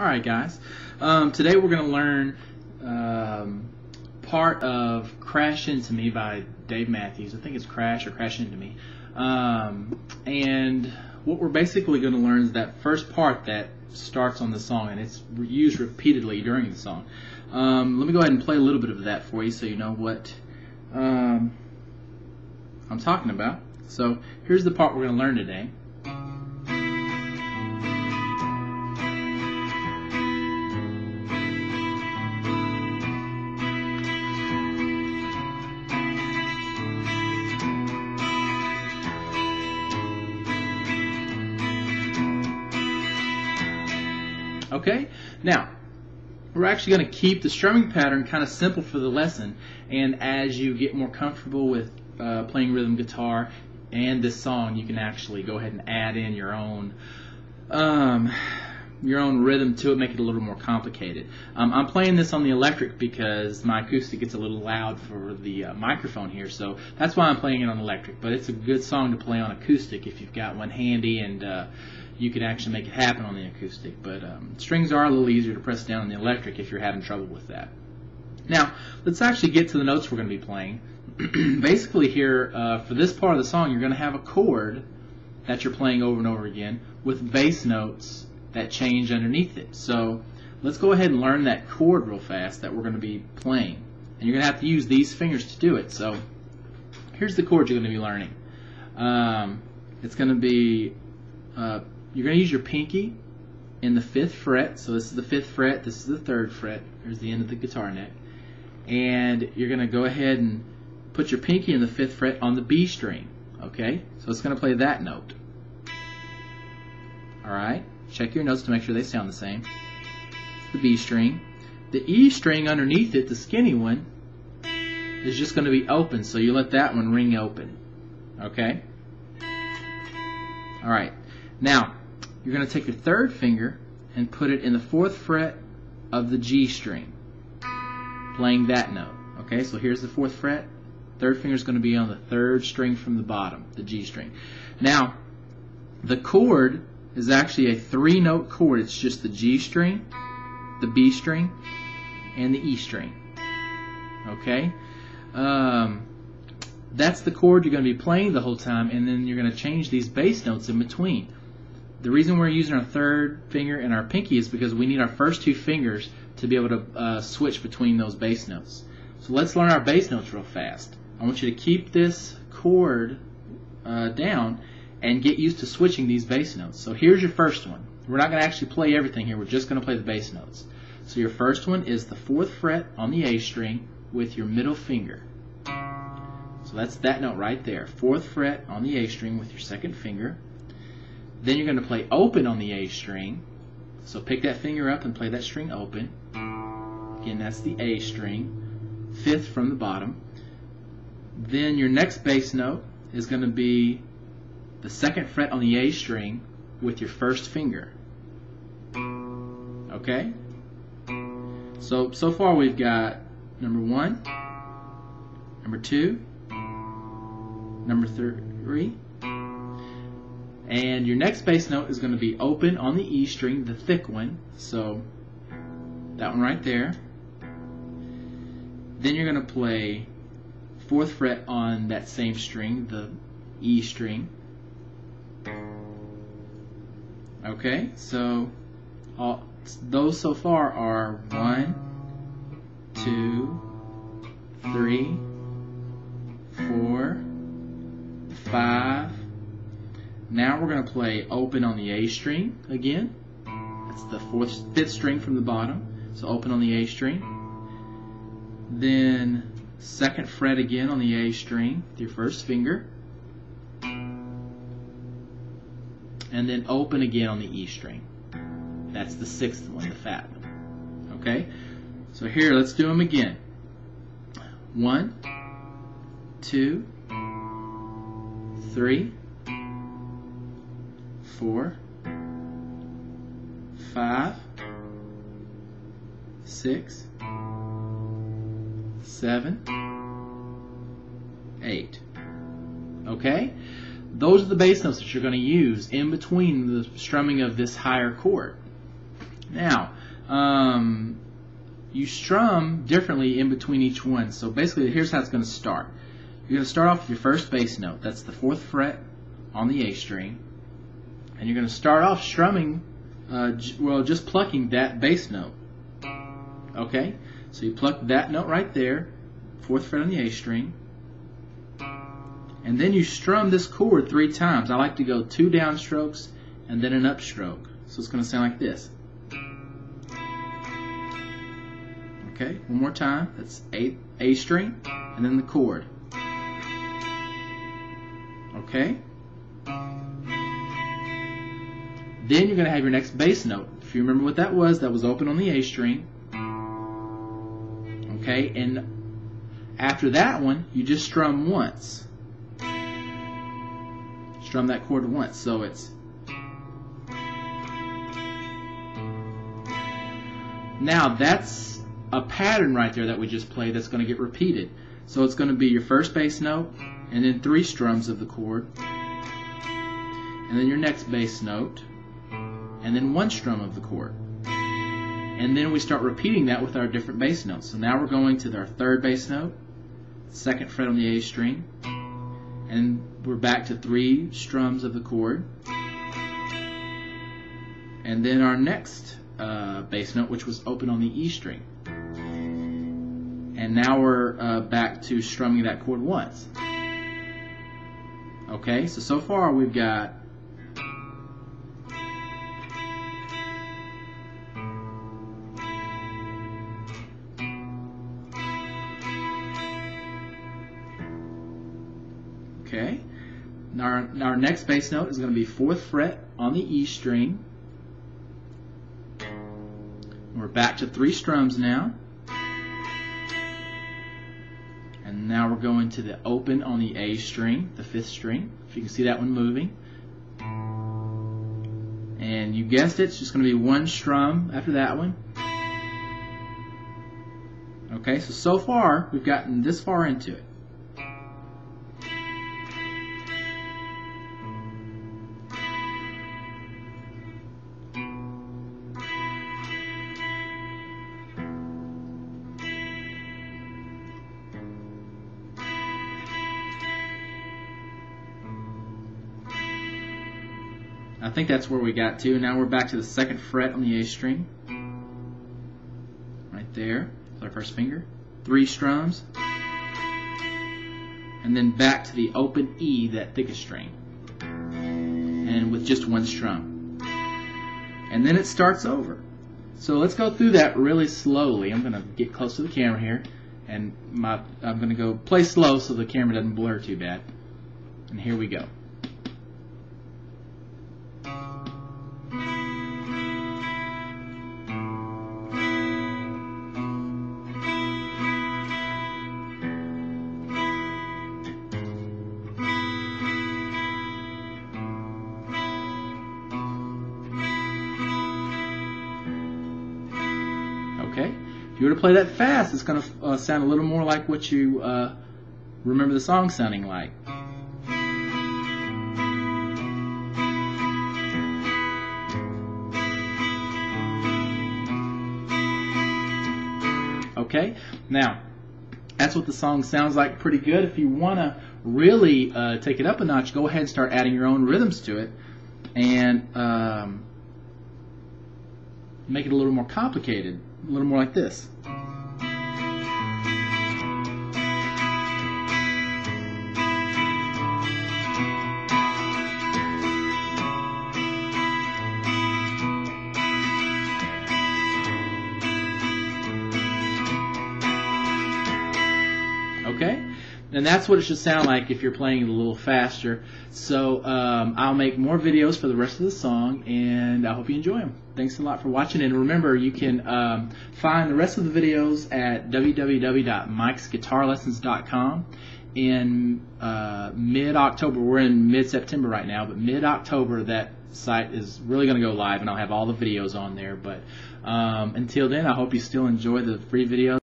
Alright guys, today we're going to learn part of Crash Into Me by Dave Matthews. I think it's Crash or Crash Into Me. And what we're basically going to learn is that first part that starts on the song, and it's used repeatedly during the song. Let me go ahead and play a little bit of that for you so you know what I'm talking about. So here's the part we're going to learn today. Okay, now we're actually going to keep the strumming pattern kind of simple for the lesson, and as you get more comfortable with playing rhythm guitar and this song, you can actually go ahead and add in your own rhythm to it, make it a little more complicated. I'm playing this on the electric because my acoustic gets a little loud for the microphone here, so that's why I'm playing it on electric. But it's a good song to play on acoustic if you've got one handy, and you can actually make it happen on the acoustic. But strings are a little easier to press down on the electric if you're having trouble with that. Now, let's actually get to the notes we're going to be playing. Basically here, for this part of the song, you're going to have a chord that you're playing over and over again with bass notes that change underneath it. So let's go ahead and learn that chord real fast that we're going to be playing. And you're going to have to use these fingers to do it. So here's the chord you're going to be learning. It's going to be, you're going to use your pinky in the 5th fret. So this is the 5th fret, this is the 3rd fret. Here's the end of the guitar neck. And you're going to go ahead and put your pinky in the 5th fret on the B string. Okay? So it's going to play that note. Alright? Check your notes to make sure they sound the same. It's the B string. The E string underneath it, the skinny one, is just going to be open, so you let that one ring open. Okay? Alright. Now, you're going to take your 3rd finger and put it in the 4th fret of the G string, playing that note. Okay, so here's the 4th fret. 3rd finger is going to be on the 3rd string from the bottom, the G string. Now, the chord is actually a 3-note chord. It's just the G string, the B string, and the E string. Okay? That's the chord you're going to be playing the whole time, and then you're going to change these bass notes in between. The reason we're using our 3rd finger and our pinky is because we need our first 2 fingers to be able to switch between those bass notes. So let's learn our bass notes real fast. I want you to keep this chord down and get used to switching these bass notes. So here's your first one. We're not going to actually play everything here. We're just going to play the bass notes. So your first one is the 4th fret on the A string with your middle finger. So that's that note right there. 4th fret on the A string with your 2nd finger. Then you're going to play open on the A string. So pick that finger up and play that string open. Again, that's the A string, 5th from the bottom. Then your next bass note is going to be the 2nd fret on the A string with your 1st finger. Okay? So far we've got number 1, number 2, number 3, and your next bass note is going to be open on the E string, the thick one. So that one right there. Then you're going to play 4th fret on that same string, the E string. Okay, so those so far are 1, 2, 3, 4, 5. Now we're going to play open on the A string again. That's the 5th string from the bottom. So open on the A string. Then 2nd fret again on the A string with your 1st finger. And then open again on the E string. That's the 6th one, the fat one. Okay? So here, let's do them again. 1, 2, 3, 4, 5, 6, 7, 8. Okay? Those are the bass notes that you're going to use in between the strumming of this higher chord. Now, you strum differently in between each one. So basically, here's how it's going to start. You're going to start off with your first bass note. That's the 4th fret on the A string. And you're going to start off strumming, just plucking that bass note. Okay? So you pluck that note right there, 4th fret on the A string. And then you strum this chord 3 times. I like to go 2 downstrokes and then an upstroke. So it's going to sound like this. Okay, one more time. That's A string and then the chord. Okay? Then you're going to have your next bass note. If you remember what that was open on the A string. Okay, and after that one, you just strum once. Strum that chord once. So it's... Now that's a pattern right there that we just played that's going to get repeated. So it's going to be your first bass note, and then 3 strums of the chord, and then your next bass note, and then 1 strum of the chord. And then we start repeating that with our different bass notes. So now we're going to our 3rd bass note, 2nd fret on the A string, and we're back to 3 strums of the chord. And then our next bass note, which was open on the E string. And now we're back to strumming that chord once. Okay, so far we've got okay. Now our next bass note is going to be 4th fret on the E string. We're back to 3 strums now. And now we're going to the open on the A string, the 5th string. If you can see that one moving. And you guessed it, it's just going to be 1 strum after that one. Okay, so far we've gotten this far into it. I think that's where we got to. Now we're back to the 2nd fret on the A string. Right there. That's our first finger. 3 strums. And then back to the open E, that thickest string. And with just 1 strum. And then it starts over. So let's go through that really slowly. I'm going to get close to the camera here. And I'm going to go play slow so the camera doesn't blur too bad. And here we go. Okay, if you were to play that fast, it's going to sound a little more like what you remember the song sounding like. Okay, now that's what the song sounds like pretty good. If you want to really take it up a notch, go ahead and start adding your own rhythms to it and make it a little more complicated. A little more like this. Okay? And that's what it should sound like if you're playing it a little faster. So I'll make more videos for the rest of the song, and I hope you enjoy them. Thanks a lot for watching, and remember, you can find the rest of the videos at www.mikesguitarlessons.com. In mid-October, we're in mid-September right now, but mid-October that site is really going to go live, and I'll have all the videos on there. But until then, I hope you still enjoy the free videos.